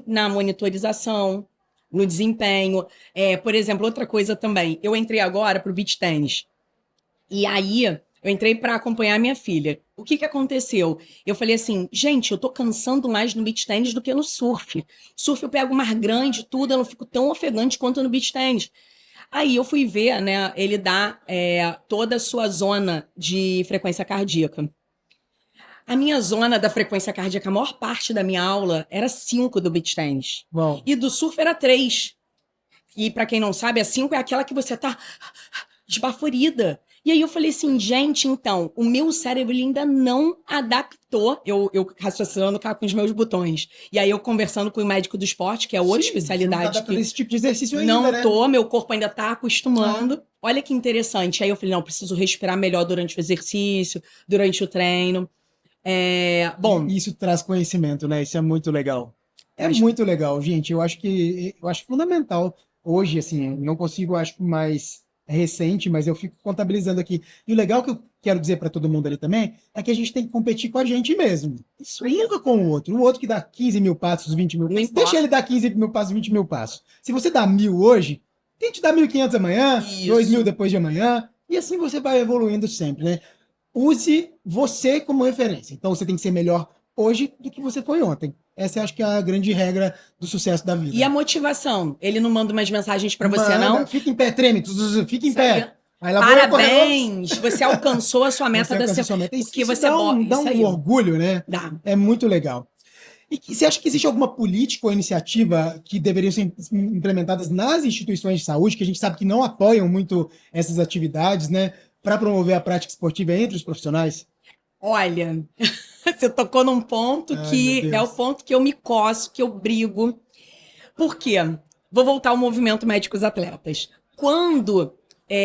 na monitorização, no desempenho. Por exemplo, outra coisa também. Eu entrei agora pro beach tênis. E aí, Eu entrei para acompanhar minha filha. O que aconteceu? Eu falei assim, gente, eu tô cansando mais no beach tennis do que no surf. Surf eu pego mar grande, tudo, eu não fico tão ofegante quanto no beach tennis. Aí eu fui ver, né, ele dá toda a sua zona de frequência cardíaca. A minha zona da frequência cardíaca, a maior parte da minha aula era 5 do beach tennis. Bom, E do surf era 3. E para quem não sabe, a 5 é aquela que você tá esbaforida. E aí eu falei assim, gente, então, o meu cérebro ele ainda não adaptou, eu raciocinando com os meus botões. E aí eu conversando com o médico do esporte, que é outra sim, você não tá especialidade adaptado a que esse tipo de exercício ainda, não né? tô, meu corpo ainda tá acostumando. Olha que interessante. Aí eu falei, não, preciso respirar melhor durante o exercício, durante o treino. Bom, E isso traz conhecimento, né? Isso é muito legal. É mas muito legal, gente. Eu acho fundamental hoje, assim, não consigo, acho mais recente, mas eu fico contabilizando aqui. E o legal que eu quero dizer para todo mundo ali também é que a gente tem que competir com a gente mesmo. isso aí Nunca com o outro. O outro que dá 15 mil passos, 20 mil não passos, importa. deixa ele dar 15 mil passos, 20 mil passos. Se você dá 1.000 hoje, tente dar 1.500 amanhã, 2.000 Isso. depois de amanhã, e assim você vai evoluindo sempre, né? Use você como referência. Então você tem que ser melhor hoje do que você foi ontem. Essa eu acho que é a grande regra do sucesso da vida. E a motivação? Ele não manda umas mensagens pra você, Manda, não? fica em pé, treme, fica em Isso aí. pé. Aí lá vou eu correr, ops. Parabéns! Você alcançou a sua meta Você da alcança a semana. sua meta. Porque Isso você dá bota. dá Isso um aí. orgulho, né? Dá. É muito legal. E você acha que existe alguma política ou iniciativa que deveriam ser implementadas nas instituições de saúde, que a gente sabe que não apoiam muito essas atividades, né, para promover a prática esportiva entre os profissionais? Olha, você tocou num ponto Ai, meu que é o Deus. ponto que eu me coço, que eu brigo. Por quê? Vou voltar ao movimento Médicos Atletas. Quando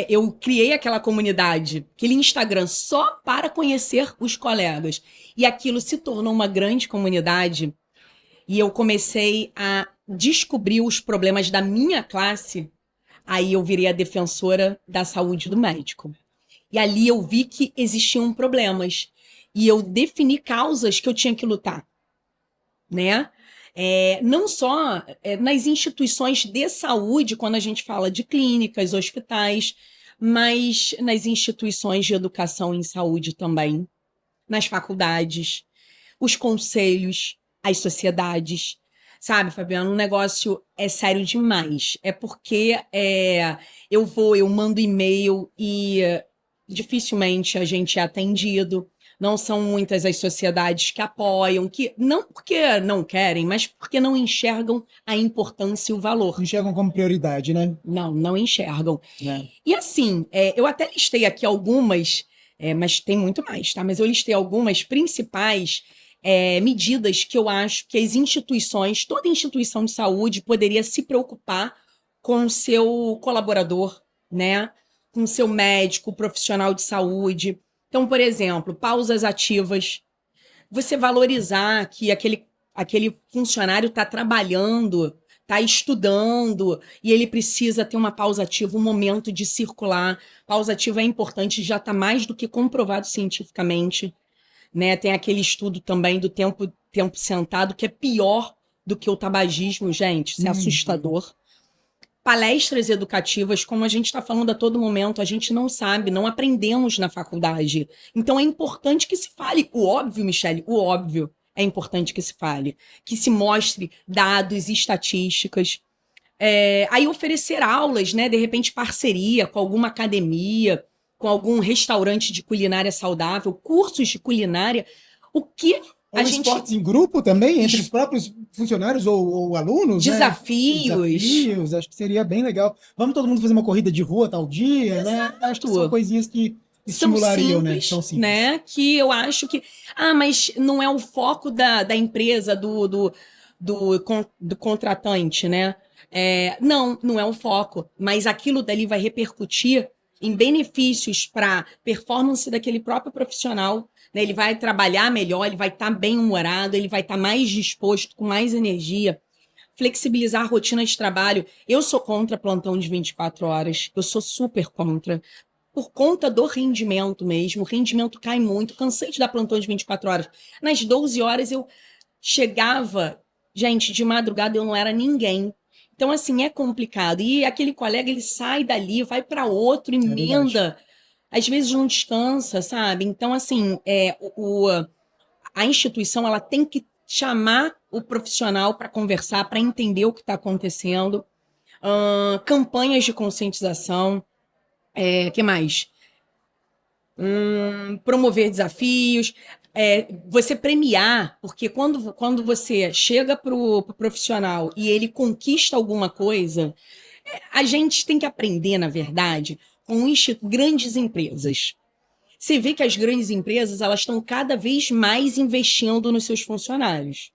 eu criei aquela comunidade, aquele Instagram só para conhecer os colegas, e aquilo se tornou uma grande comunidade, e eu comecei a descobrir os problemas da minha classe, aí eu virei a defensora da saúde do médico. E ali eu vi que existiam problemas. E eu defini causas que eu tinha que lutar, né? Não só nas instituições de saúde, quando a gente fala de clínicas, hospitais, mas nas instituições de educação em saúde também, nas faculdades, os conselhos, as sociedades. Sabe, Fabiano, o negócio é sério demais. É porque eu mando e-mail e dificilmente a gente é atendido. Não são muitas as sociedades que apoiam, que não porque não querem, mas porque não enxergam a importância e o valor. Enxergam como prioridade, né? Não enxergam. É. E assim, eu até listei aqui algumas, mas tem muito mais, tá? Mas eu listei algumas principais medidas que eu acho que as instituições, toda instituição de saúde poderia se preocupar com o seu colaborador, né? Com o seu médico, profissional de saúde. Então, por exemplo, pausas ativas. Você valorizar que aquele funcionário está trabalhando, está estudando, e ele precisa ter uma pausa ativa, um momento de circular. Pausa ativa é importante, já está mais do que comprovado cientificamente, né? Tem aquele estudo também do tempo sentado, que é pior do que o tabagismo, gente. Isso é assustador. Palestras educativas, como a gente está falando a todo momento, a gente não sabe, não aprendemos na faculdade. Então é importante que se fale. O óbvio, Michele, o óbvio é importante que se fale. Que se mostre dados e estatísticas. Aí oferecer aulas, né? De repente, parceria com alguma academia, com algum restaurante de culinária saudável, cursos de culinária. O que Ou a gente. esportes em grupo também, entre os próprios funcionários ou alunos, né? Desafios. Desafios, acho que seria bem legal. Vamos todo mundo fazer uma corrida de rua tal dia, né? Acho que são coisinhas que São estimulariam, né? simples, São simples. né? Que eu acho que. Ah, mas não é o foco da empresa, do contratante, né? Não é o foco. Mas aquilo dali vai repercutir em benefícios para a performance daquele próprio profissional. Né? Ele vai trabalhar melhor, ele vai estar bem-humorado, ele vai estar mais disposto, com mais energia. Flexibilizar a rotina de trabalho. Eu sou contra plantão de 24 horas. Eu sou super contra. Por conta do rendimento mesmo. O rendimento cai muito. Cansei de dar plantão de 24 horas. Nas 12 horas eu chegava, gente, de madrugada eu não era ninguém. Então, assim, é complicado. E aquele colega, ele sai dali, vai para outro, É verdade. emenda. às vezes não descansa, sabe? Então, assim, a instituição ela tem que chamar o profissional para conversar, para entender o que está acontecendo. Campanhas de conscientização. Que mais? Promover desafios. Você premiar, porque quando você chega pro profissional e ele conquista alguma coisa, a gente tem que aprender, na verdade, com grandes empresas. Você vê que as grandes empresas elas estão cada vez mais investindo nos seus funcionários.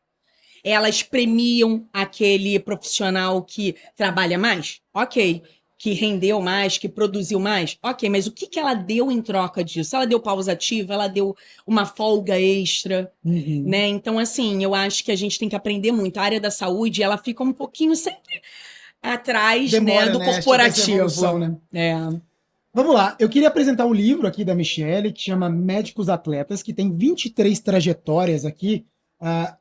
Elas premiam aquele profissional que trabalha mais? Ok. Que rendeu mais, que produziu mais? Ok, mas o que ela deu em troca disso? Ela deu pausa ativa, ela deu uma folga extra, né? Então, assim, eu acho que a gente tem que aprender muito. A área da saúde, ela fica um pouquinho sempre atrás, Demora, do né? Acho que essa corporativo. evolução, né? Vamos lá, eu queria apresentar um livro aqui da Michelle, que chama Médicos Atletas, que tem 23 trajetórias aqui,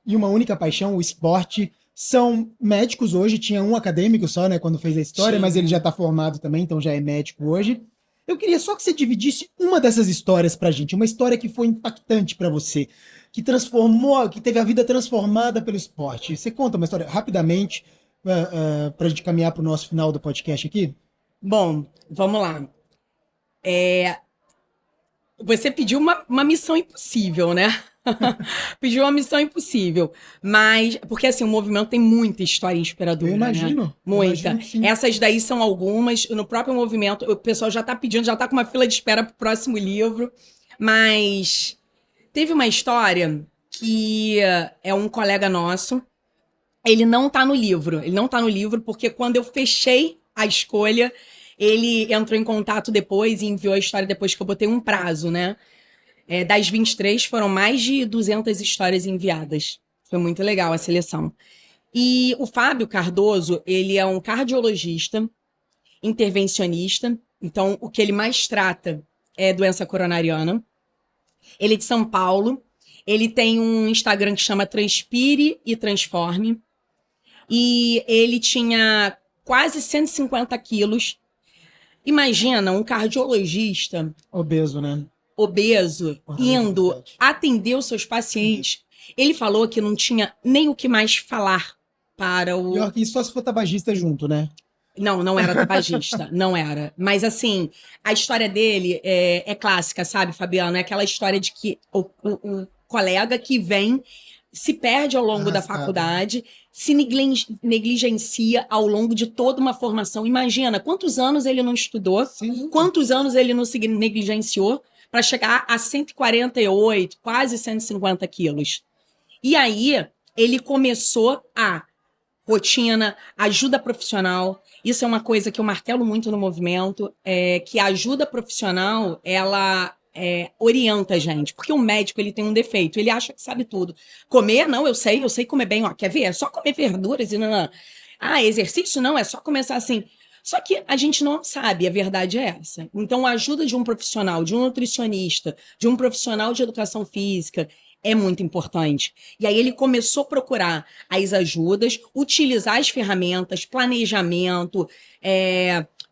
e uma única paixão, o esporte. São médicos hoje, tinha um acadêmico só, né, quando fez a história, mas ele já está formado também, então já é médico hoje. Eu queria só que você dividisse uma dessas histórias pra gente, uma história que foi impactante para você, que transformou, que teve a vida transformada pelo esporte. Você conta uma história rapidamente, pra gente caminhar pro nosso final do podcast aqui? Bom, vamos lá. Você pediu uma missão impossível, né? Pediu uma missão impossível. Mas, porque assim, o movimento tem muita história inspiradora. Eu imagino. Né? Muita. Imagino que sim. Essas daí são algumas. No próprio movimento, o pessoal já tá pedindo, já tá com uma fila de espera pro próximo livro. Mas teve uma história que é um colega nosso. Ele não tá no livro. Ele não tá no livro porque quando eu fechei a escolha, ele entrou em contato depois e enviou a história depois que eu botei um prazo, né? Das 23, foram mais de 200 histórias enviadas. Foi muito legal a seleção. E o Fábio Cardoso, ele é um cardiologista, intervencionista. Então, o que ele mais trata é doença coronariana. Ele é de São Paulo. Ele tem um Instagram que chama Transpire e Transforme. E ele tinha quase 150 quilos. Imagina um cardiologista... Obeso, né? Obeso, indo atender os seus pacientes. Ele falou que não tinha nem o que mais falar para o... Pior que isso, só se for tabagista junto, né? Não era tabagista, não era. Mas assim, a história dele é clássica, sabe, Fabiano? É aquela história de que o colega que vem se perde ao longo da faculdade, se negligencia ao longo de toda uma formação. Imagina, quantos anos ele não estudou, quantos anos ele não se negligenciou para chegar a 148, quase 150 quilos. E aí, ele começou a rotina, ajuda profissional. Isso é uma coisa que eu martelo muito no movimento, que a ajuda profissional, ela orienta a gente. Porque o médico, ele tem um defeito, ele acha que sabe tudo. Comer, não, eu sei comer bem. Ó, quer ver? É só comer verduras e não. Exercício, não, é só começar assim. Só que a gente não sabe, a verdade é essa. Então, a ajuda de um profissional, de um nutricionista, de um profissional de educação física é muito importante. E aí ele começou a procurar as ajudas, utilizar as ferramentas, planejamento,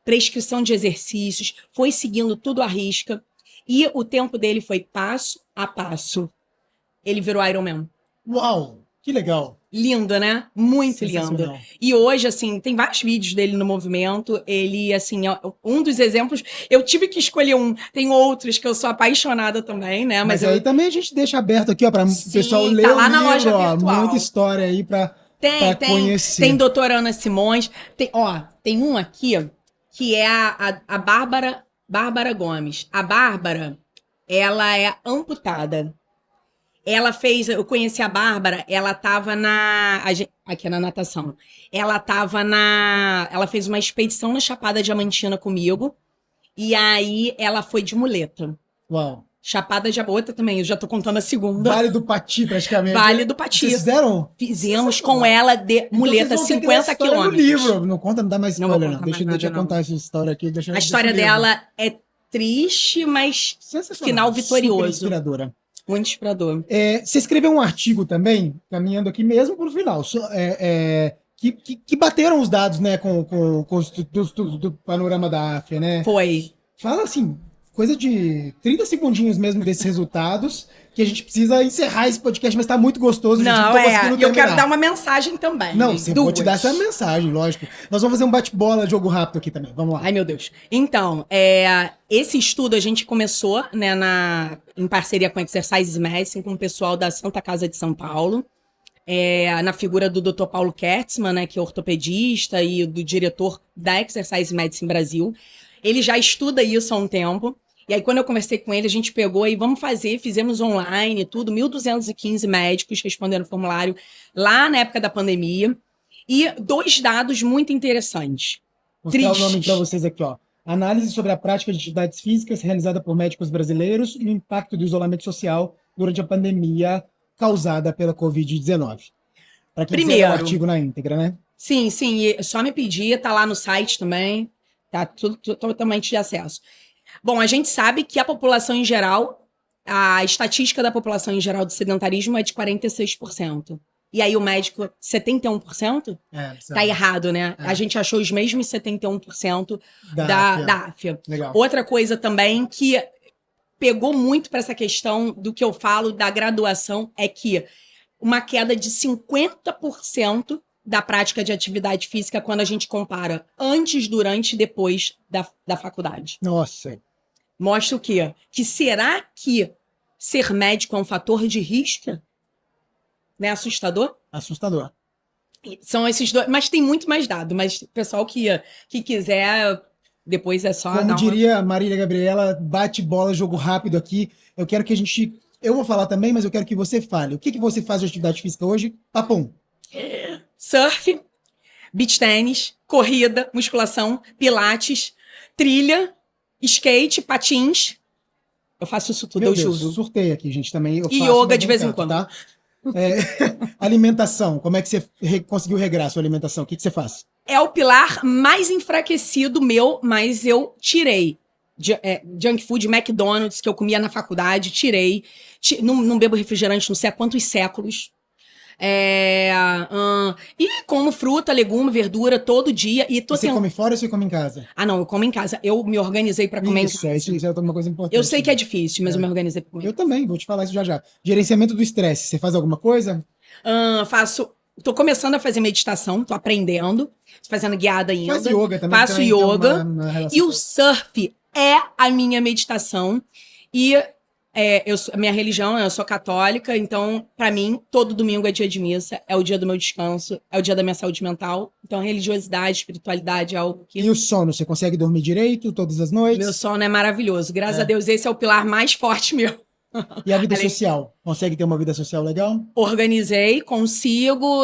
prescrição de exercícios, foi seguindo tudo à risca. E o tempo dele foi passo a passo. Ele virou Ironman. Uau! Que legal. Lindo, né? Muito lindo. E hoje, assim, tem vários vídeos dele no movimento. Ele, assim, é um dos exemplos. Eu tive que escolher um. Tem outros que eu sou apaixonada também, né? Mas aí também a gente deixa aberto aqui, ó, para o pessoal ler tá lá o na livro, loja ó, virtual. muita história aí para conhecer. Tem doutora Ana Simões. Tem um aqui, que é a Bárbara Gomes. A Bárbara, ela é amputada. Ela fez, eu conheci a Bárbara, ela tava aqui na natação, ela fez uma expedição na Chapada Diamantina comigo, e aí ela foi de muleta. Uau. Chapada Diamantina também, eu já tô contando a segunda. Vale do Pati, praticamente. Vale do Pati. Vocês fizeram? Fizemos com ela de muleta, então 50 quilômetros. No livro, não conta, não dá mais spoiler, não. Deixa eu contar essa história aqui. A história dela é triste, mas final vitorioso. Super inspiradora. Muito inspirador. Você escreveu um artigo também, caminhando aqui mesmo para o final, que bateram os dados, né, com do panorama da AFIA, né? Foi. Fala assim, coisa de 30 segundinhos mesmo desses resultados, que a gente precisa encerrar esse podcast, mas tá muito gostoso, gente. Não, Não tô conseguindo e eu quero terminar. dar uma mensagem também. Não, você vou te dar essa Duas. mensagem, lógico. Nós vamos fazer um bate-bola, jogo rápido aqui também. Vamos lá. Ai, meu Deus. Então, esse estudo a gente começou, né, em parceria com a Exercise Medicine, com o pessoal da Santa Casa de São Paulo, na figura do Dr. Paulo Kertzmann, né, que é ortopedista e do diretor da Exercise Medicine Brasil. Ele já estuda isso há um tempo. E aí, quando eu conversei com ele, a gente pegou e fizemos online, tudo, 1.215 médicos respondendo o formulário lá na época da pandemia. E 2 dados muito interessantes. Vou mostrar o nome Tristes. para vocês aqui, ó. Análise sobre a prática de atividades físicas realizada por médicos brasileiros e o impacto do isolamento social durante a pandemia causada pela Covid-19. Para quem quiser ler o Primeiro. artigo na íntegra, né? Sim, e só me pedir, tá lá no site também, tá tudo totalmente de acesso. Bom, a gente sabe que a população em geral, a estatística da população em geral do sedentarismo é de 46%. E aí o médico, 71%? Tá errado, né? A gente achou os mesmos 71% da AFIA. Legal. Outra coisa também que pegou muito para essa questão do que eu falo da graduação é que uma queda de 50% da prática de atividade física quando a gente compara antes, durante e depois da faculdade. Nossa. Mostra o quê? Que será que ser médico é um fator de risco? Não é assustador? Assustador. São esses dois, mas tem muito mais dado, mas o pessoal que quiser, depois é só Como dar diria Marília Gabriela, bate bola, jogo rápido aqui. Eu quero que a gente... Eu vou falar também, mas eu quero que você fale. O que você faz de atividade física hoje? Papum. Surf, beach tênis, corrida, musculação, pilates, trilha, skate, patins. Eu faço isso tudo, Meu eu Deus, juro. surtei aqui, gente, também. Eu E faço, yoga mas de não vez em tanto, quando. Tá? Alimentação, como é que você conseguiu regrar a sua alimentação? O que você faz? É o pilar mais enfraquecido meu, mas eu tirei. Junk food, McDonald's, que eu comia na faculdade, tirei. Não bebo refrigerante não sei há quantos séculos. E como fruta, legume, verdura todo dia. E Você come fora ou você come em casa? Ah, não, eu como em casa. Eu me organizei pra comer em casa. Isso é uma coisa importante. Eu sei que é difícil, mas eu me organizei pra comer. Eu também, vou te falar isso já já. Gerenciamento do estresse, você faz alguma coisa? Tô começando a fazer meditação, tô aprendendo. Tô fazendo guiada ainda. Faz yoga também. Faço também yoga. Uma relação E o surf é a minha meditação. E a minha religião, eu sou católica, então, pra mim, todo domingo é dia de missa, é o dia do meu descanso, é o dia da minha saúde mental. Então, religiosidade, espiritualidade é algo que... E o sono, você consegue dormir direito todas as noites? Meu sono é maravilhoso. Graças a Deus, esse é o pilar mais forte meu. E a vida social? Consegue ter uma vida social legal? Organizei, consigo,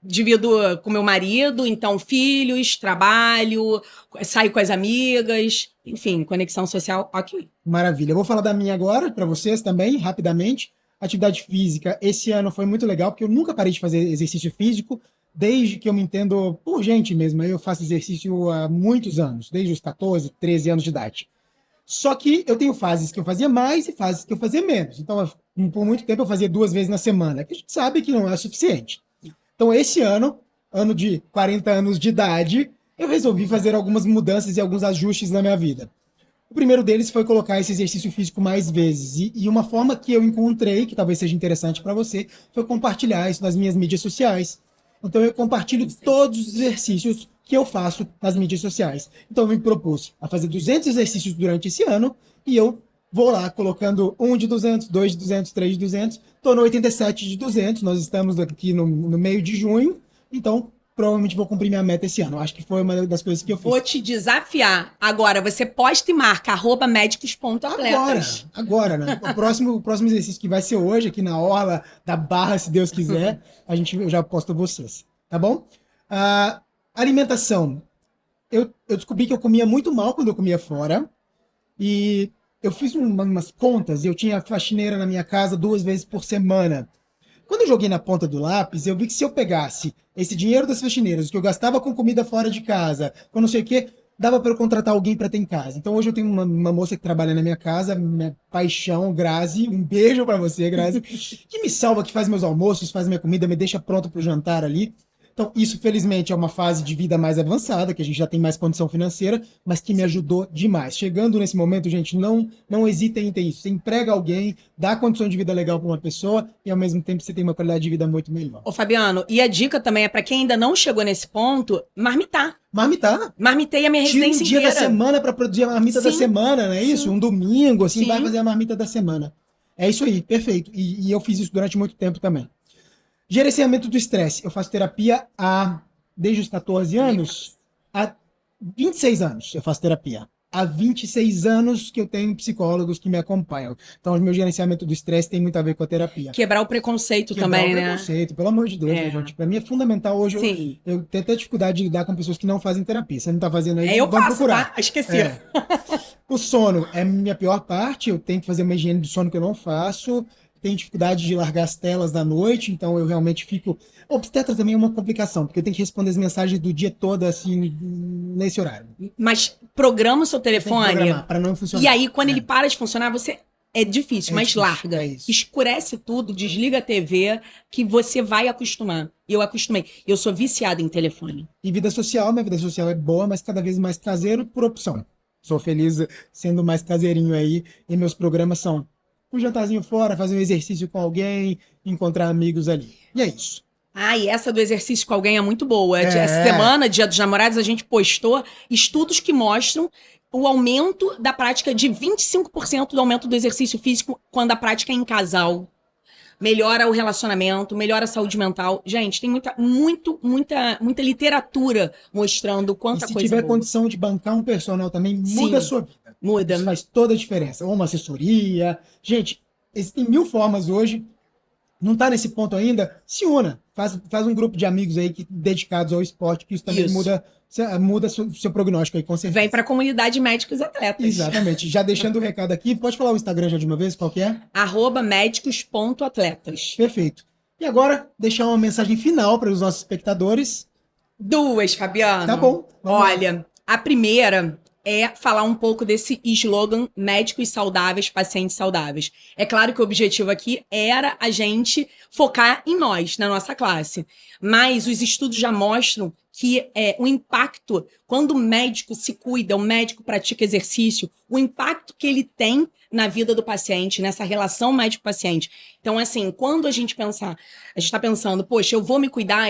divido com meu marido, então filhos, trabalho, saio com as amigas, enfim, conexão social, ok. Maravilha. Eu vou falar da minha agora, para vocês também, rapidamente. Atividade física, esse ano foi muito legal, porque eu nunca parei de fazer exercício físico, desde que eu me entendo por gente mesmo. Eu faço exercício há muitos anos, desde os 14, 13 anos de idade. Só que eu tenho fases que eu fazia mais e fases que eu fazia menos. Então, por muito tempo, eu fazia 2 vezes na semana, que a gente sabe que não é suficiente. Então, esse ano de 40 anos de idade, eu resolvi fazer algumas mudanças e alguns ajustes na minha vida. O primeiro deles foi colocar esse exercício físico mais vezes. E uma forma que eu encontrei, que talvez seja interessante para você, foi compartilhar isso nas minhas mídias sociais. Então, eu compartilho todos os exercícios que eu faço nas mídias sociais. Então, eu me propus a fazer 200 exercícios durante esse ano e eu vou lá colocando 1 de 200, 2 de 200, 3 de 200. Estou no 87 de 200. Nós estamos aqui no meio de junho. Então, provavelmente vou cumprir minha meta esse ano. Acho que foi uma das coisas que eu fiz. Vou te desafiar. Agora, você posta e marca @médicos.atletas. Agora, né? O próximo exercício que vai ser hoje, aqui na Orla da Barra, se Deus quiser, eu já posto vocês. Tá bom? Alimentação. Eu descobri que eu comia muito mal quando eu comia fora. E eu fiz umas contas. Eu tinha faxineira na minha casa 2 vezes por semana. Quando eu joguei na ponta do lápis, eu vi que se eu pegasse esse dinheiro das faxineiras, que eu gastava com comida fora de casa, com não sei o quê, dava para eu contratar alguém para ter em casa. Então hoje eu tenho uma moça que trabalha na minha casa, minha paixão, Grazi, um beijo para você, Grazi, que me salva, que faz meus almoços, faz minha comida, me deixa pronto pro jantar ali. Então, isso, felizmente, é uma fase de vida mais avançada, que a gente já tem mais condição financeira, mas que me ajudou demais. Chegando nesse momento, gente, não hesitem em ter isso. Você emprega alguém, dá condição de vida legal para uma pessoa e, ao mesmo tempo, você tem uma qualidade de vida muito melhor. Ô, Fabiano, e a dica também é para quem ainda não chegou nesse ponto, marmitar. Marmitar. Marmitei a minha Tira um residência dia inteira. da semana para produzir a marmita da Sim, semana, não é isso? sim. Um domingo, assim, Sim. vai fazer a marmita da semana. É isso aí, perfeito. E eu fiz isso durante muito tempo também. Gerenciamento do estresse. Eu faço terapia desde os 14 anos, há 26 anos eu faço terapia. Há 26 anos que eu tenho psicólogos que me acompanham. Então, o meu gerenciamento do estresse tem muito a ver com a terapia. Quebrar o preconceito Quebrar também, o né? preconceito, pelo amor de Deus, né, gente? Pra mim é fundamental hoje. Sim. Eu tenho até dificuldade de lidar com pessoas que não fazem terapia. Você não tá fazendo aí, Eu vamos faço, procurar. tá? Esqueci. É. O sono é a minha pior parte. Eu tenho que fazer uma higiene do sono que eu não faço. Tenho dificuldade de largar as telas da noite, então eu realmente fico. Obstetra também é uma complicação, porque eu tenho que responder as mensagens do dia todo, assim, nesse horário. Mas programa o seu Tem que telefone. programar para não funcionar. E aí, quando ele para de funcionar, você. É difícil, É mas difícil, larga. é isso. Escurece tudo, desliga a TV, que você vai acostumar. Eu acostumei. Eu sou viciada em telefone. E vida social, minha vida social é boa, mas cada vez mais caseiro por opção. Sou feliz sendo mais caseirinho aí, e meus programas são um jantarzinho fora, fazer um exercício com alguém, encontrar amigos ali. E é isso. Ah, e essa do exercício com alguém é muito boa. É. Essa semana, Dia dos Namorados, a gente postou estudos que mostram o aumento da prática de 25% do aumento do exercício físico quando a prática é em casal. Melhora o relacionamento, melhora a saúde mental. Gente, tem muita literatura mostrando E quanta se coisa tiver boa. condição de bancar um personal também, Sim. muda a sua vida. Muda. Isso faz toda a diferença. Ou uma assessoria. Gente, existem 1000 formas hoje. Não tá nesse ponto ainda? Se una. Faz um grupo de amigos aí dedicados ao esporte, que isso também Isso. muda seu prognóstico aí, com certeza. Vem para a comunidade médicos atletas. Exatamente. Já deixando o recado aqui, pode falar o Instagram já de uma vez? Qual que é? @médicos.atletas. Perfeito. E agora, deixar uma mensagem final para os nossos espectadores. Duas, Fabiano. Tá bom. Vamos lá. Olha, a primeira é falar um pouco desse slogan médicos saudáveis, pacientes saudáveis. É claro que o objetivo aqui era a gente focar em nós, na nossa classe. Mas os estudos já mostram que o impacto, quando o médico se cuida, o médico pratica exercício, o impacto que ele tem na vida do paciente, nessa relação médico-paciente. Então, assim, quando a gente está pensando, poxa, eu vou me cuidar,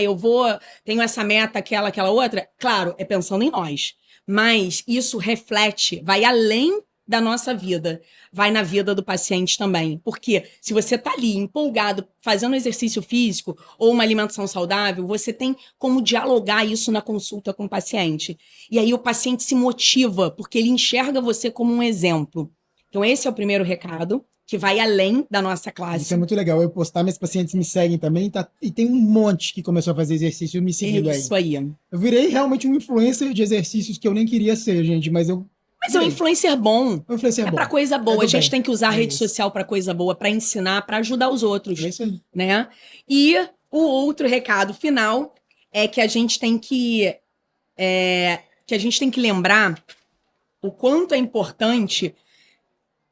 tenho essa meta, aquela outra, claro, é pensando em nós. Mas isso reflete, vai além da nossa vida, vai na vida do paciente também. Porque se você está ali empolgado, fazendo exercício físico ou uma alimentação saudável, você tem como dialogar isso na consulta com o paciente. E aí o paciente se motiva, porque ele enxerga você como um exemplo. Então esse é o primeiro recado, que vai além da nossa classe. Isso é muito legal. Eu postar, meus pacientes me seguem também, tá? E tem um monte que começou a fazer exercício me seguindo aí. Isso aí. Eu virei realmente um influencer de exercícios que eu nem queria ser, gente, mas eu... Mas é um influencer bom. Um influencer É bom. pra coisa boa. do A gente bem. tem que usar a É rede isso. social pra coisa boa, pra ensinar, pra ajudar os outros, É isso aí. né? E o outro recado final é que a gente tem que lembrar o quanto é importante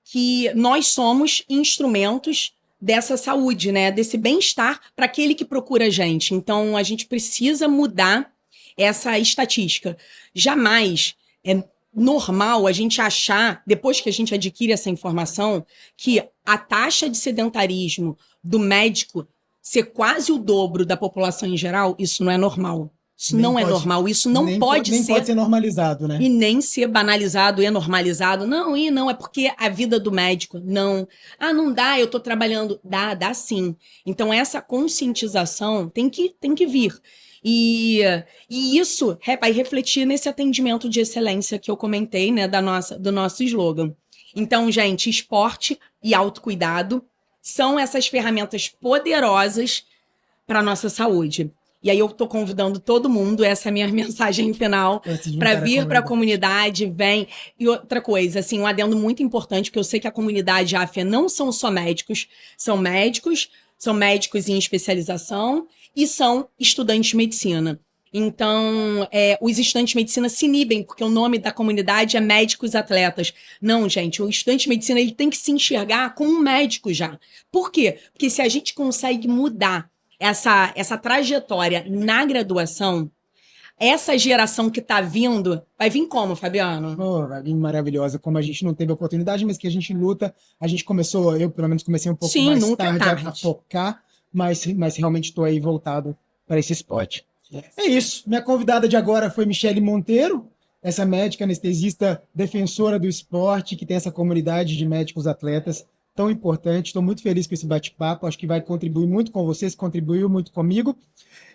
que nós somos instrumentos dessa saúde, né? Desse bem-estar para aquele que procura a gente. Então, a gente precisa mudar essa estatística. Jamais é normal a gente achar, depois que a gente adquire essa informação, que a taxa de sedentarismo do médico ser quase o dobro da população em geral. Isso não é normal. Isso Nem não é pode- normal. Isso não pode nem ser. pode ser normalizado, né? E nem ser banalizado e normalizado. Não, é porque a vida do médico, não. Ah, não dá, eu tô trabalhando. Dá sim. Então, essa conscientização tem que vir. E isso vai refletir nesse atendimento de excelência que eu comentei, né, do nosso slogan. Então, gente, esporte e autocuidado são essas ferramentas poderosas para a nossa saúde. E aí eu tô convidando todo mundo, essa é a minha mensagem final, para vir para a comunidade, vem. E outra coisa, assim, um adendo muito importante, porque eu sei que a comunidade AFIA não são só médicos, são médicos em especialização e são estudantes de medicina. Então, os estudantes de medicina se inibem, porque o nome da comunidade é médicos atletas. Não, gente, o estudante de medicina ele tem que se enxergar como um médico já. Por quê? Porque se a gente consegue mudar essa trajetória na graduação, essa geração que tá vindo, vai vir como, Fabiano? Oh, vai vir maravilhosa, como a gente não teve oportunidade, mas que a gente luta. A gente começou, eu pelo menos comecei um pouco Sim, mais nunca é tarde a tarde. focar, mas realmente estou aí voltado para esse esporte. É isso. Minha convidada de agora foi Michele Monteiro, essa médica anestesista defensora do esporte, que tem essa comunidade de médicos atletas tão importante. Estou muito feliz com esse bate-papo, acho que vai contribuir muito com vocês, contribuiu muito comigo.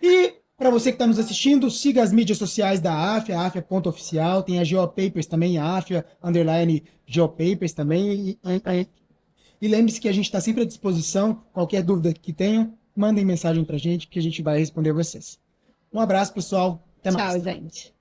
E para você que está nos assistindo, siga as mídias sociais da AFIA, afia.oficial, tem a Geopapers também, a AFIA, _ Geopapers também. E lembre-se que a gente está sempre à disposição, qualquer dúvida que tenham, mandem mensagem para a gente, que a gente vai responder vocês. Um abraço, pessoal. Até mais. Tchau, gente.